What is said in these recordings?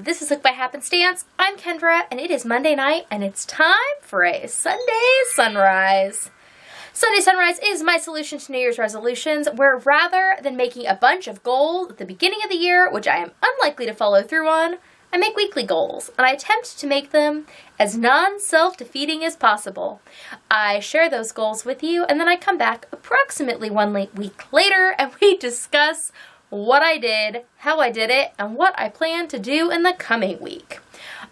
This is Hooked by Happenstance. I'm Kendra, and it is Monday night, and it's time for a Sunday sunrise. Sunday sunrise is my solution to New Year's resolutions, where rather than making a bunch of goals at the beginning of the year, which I am unlikely to follow through on, I make weekly goals, and I attempt to make them as non-self-defeating as possible. I share those goals with you, and then I come back approximately 1 week later, and we discuss what I did, how I did it, and what I plan to do in the coming week.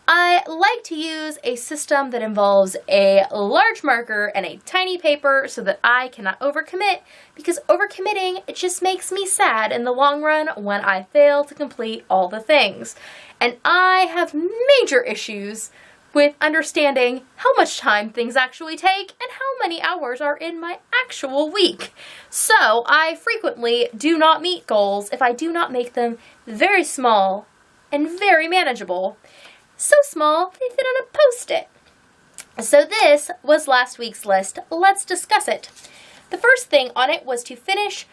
I like to use a system that involves a large marker and a tiny paper so that I cannot overcommit, because overcommitting, it just makes me sad in the long run when I fail to complete all the things. And I have major issues with understanding how much time things actually take and how many hours are in my actual week. So I frequently do not meet goals if I do not make them very small and very manageable. So small, they fit on a Post-it. So this was last week's list. Let's discuss it. The first thing on it was to finish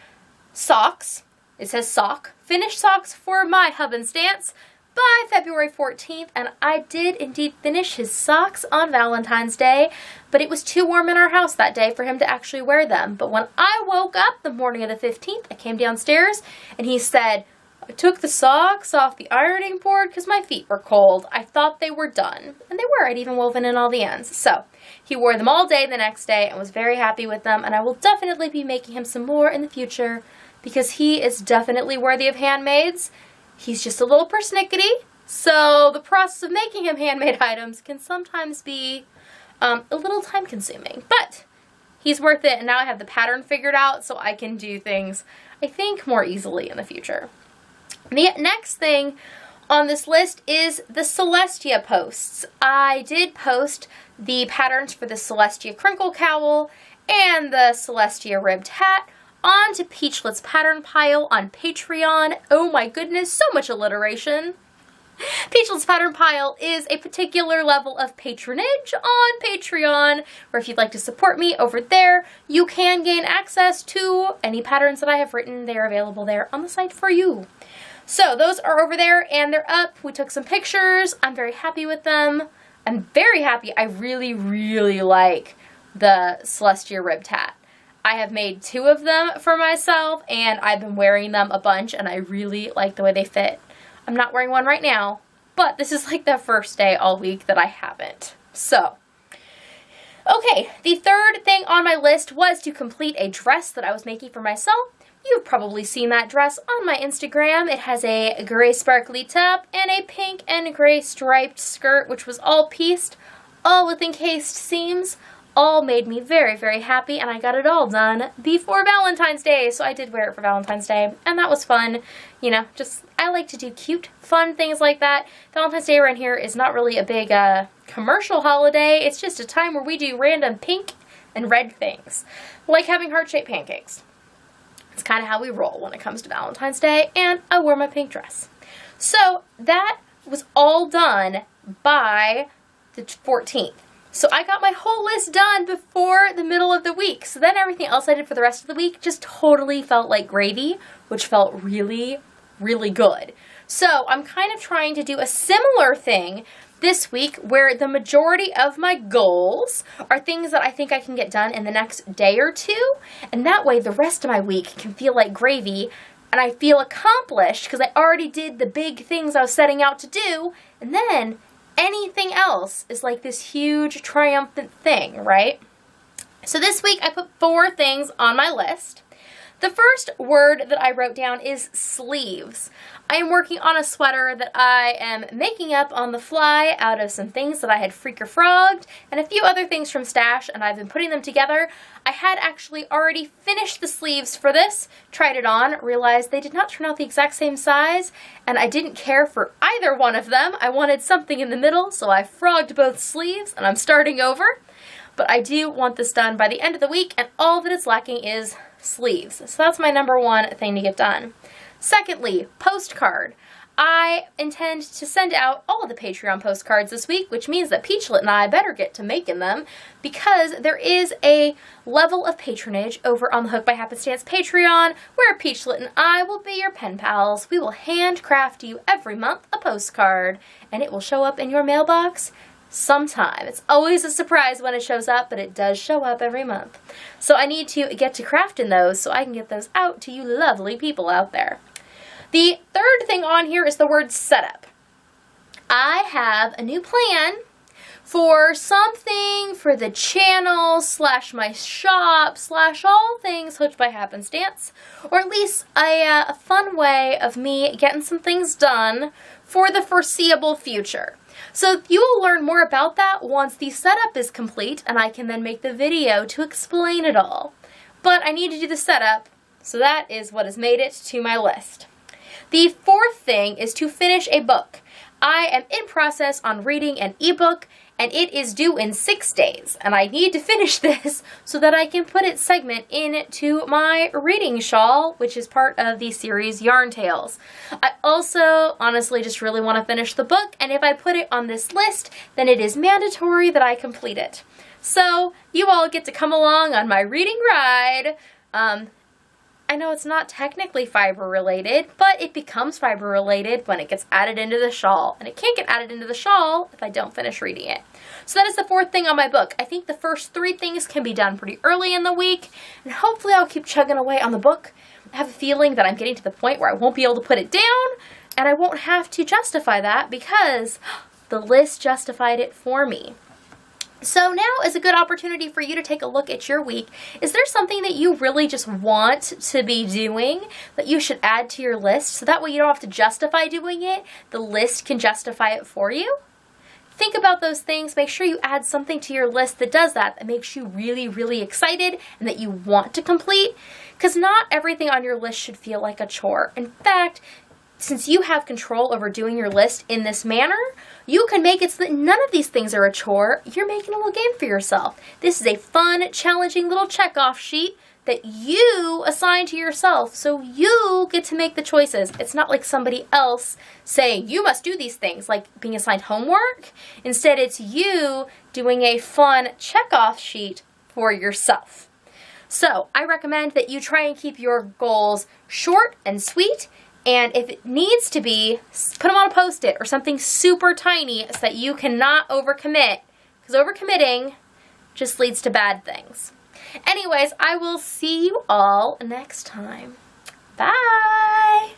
socks. It says sock. Finish socks for my hubandstance by February 14th, and I did indeed finish his socks on Valentine's Day, but it was too warm in our house that day for him to actually wear them. But when I woke up the morning of the 15th, I came downstairs, and he said, I took the socks off the ironing board because my feet were cold. I thought they were done, and they were. I'd even woven in all the ends. So he wore them all day the next day and was very happy with them, and I will definitely be making him some more in the future because he is definitely worthy of handmaids. He's just a little persnickety, so the process of making him handmade items can sometimes be a little time consuming, but he's worth it, and now I have the pattern figured out so I can do things, I think, more easily in the future. The next thing on this list is the Celestia posts. I did post the patterns for the Celestia crinkle cowl and the Celestia ribbed hat onto Peachlet's pattern pile on Patreon. Oh my goodness, so much alliteration. Peachlet's pattern pile is a particular level of patronage on Patreon, where if you'd like to support me over there, you can gain access to any patterns that I have written. They are available there on the site for you. So those are over there and they're up. We took some pictures. I'm very happy with them. I'm very happy. I really, really like the Celestia ribbed hat. I have made 2 of them for myself, and I've been wearing them a bunch, and I really like the way they fit. I'm not wearing one right now, but this is like the first day all week that I haven't. So, okay, the third thing on my list was to complete a dress that I was making for myself. You've probably seen that dress on my Instagram. It has a gray sparkly top and a pink and gray striped skirt, which was all pieced, all with encased seams. All made me very, very happy, and I got it all done before Valentine's Day, so I did wear it for Valentine's Day, and that was fun. You know, just, I like to do cute, fun things like that. Valentine's Day around here is not really a big commercial holiday. It's just a time where we do random pink and red things, like having heart-shaped pancakes. It's kind of how we roll when it comes to Valentine's Day, and I wore my pink dress. So that was all done by the 14th. So I got my whole list done before the middle of the week. So then everything else I did for the rest of the week just totally felt like gravy, which felt really, really good. So I'm kind of trying to do a similar thing this week, where the majority of my goals are things that I think I can get done in the next day or two. And that way the rest of my week can feel like gravy, and I feel accomplished because I already did the big things I was setting out to do. And then anything else is like this huge triumphant thing, right? So this week I put 4 things on my list. The first word that I wrote down is sleeves. I am working on a sweater that I am making up on the fly out of some things that I had freaker frogged and a few other things from stash, and I've been putting them together. I had actually already finished the sleeves for this, tried it on, realized they did not turn out the exact same size, and I didn't care for either one of them. I wanted something in the middle, so I frogged both sleeves, and I'm starting over. But I do want this done by the end of the week, and all that is lacking is sleeves. So that's my number 1 thing to get done. Secondly, postcard. I intend to send out all of the Patreon postcards this week, which means that Peachlet and I better get to making them, because there is a level of patronage over on the Hooked by Happenstance Patreon where Peachlet and I will be your pen pals. We will handcraft you every month a postcard, and it will show up in your mailbox sometime. It's always a surprise when it shows up, but it does show up every month. So I need to get to crafting those so I can get those out to you lovely people out there. The third thing on here is the word setup. I have a new plan for something for the channel / my shop / all things Hooked by Happenstance, or at least a fun way of me getting some things done for the foreseeable future. So you will learn more about that once the setup is complete, and I can then make the video to explain it all. But I need to do the setup, so that is what has made it to my list. The fourth thing is to finish a book. I am in process on reading an ebook, and it is due in 6 days, and I need to finish this so that I can put its segment into my reading shawl, which is part of the series Yarn Tales. I also honestly just really want to finish the book, and if I put it on this list, then it is mandatory that I complete it. So you all get to come along on my reading ride. I know it's not technically fiber related, but it becomes fiber related when it gets added into the shawl, and it can't get added into the shawl if I don't finish reading it. So that is the fourth thing on my book. I think the first 3 things can be done pretty early in the week, and hopefully I'll keep chugging away on the book. I have a feeling that I'm getting to the point where I won't be able to put it down, and I won't have to justify that because the list justified it for me. So now is a good opportunity for you to take a look at your week. Is there something that you really just want to be doing that you should add to your list so that way you don't have to justify doing it? The list can justify it for you. Think about those things. Make sure you add something to your list that does that, that makes you really, really excited and that you want to complete, because not everything on your list should feel like a chore. In fact, since you have control over doing your list in this manner, you can make it so that none of these things are a chore. You're making a little game for yourself. This is a fun, challenging little check-off sheet that you assign to yourself, so you get to make the choices. It's not like somebody else saying, you must do these things, like being assigned homework. Instead, it's you doing a fun check-off sheet for yourself. So I recommend that you try and keep your goals short and sweet, and if it needs to be, put them on a Post-it or something super tiny so that you cannot overcommit, because overcommitting just leads to bad things. Anyways, I will see you all next time. Bye!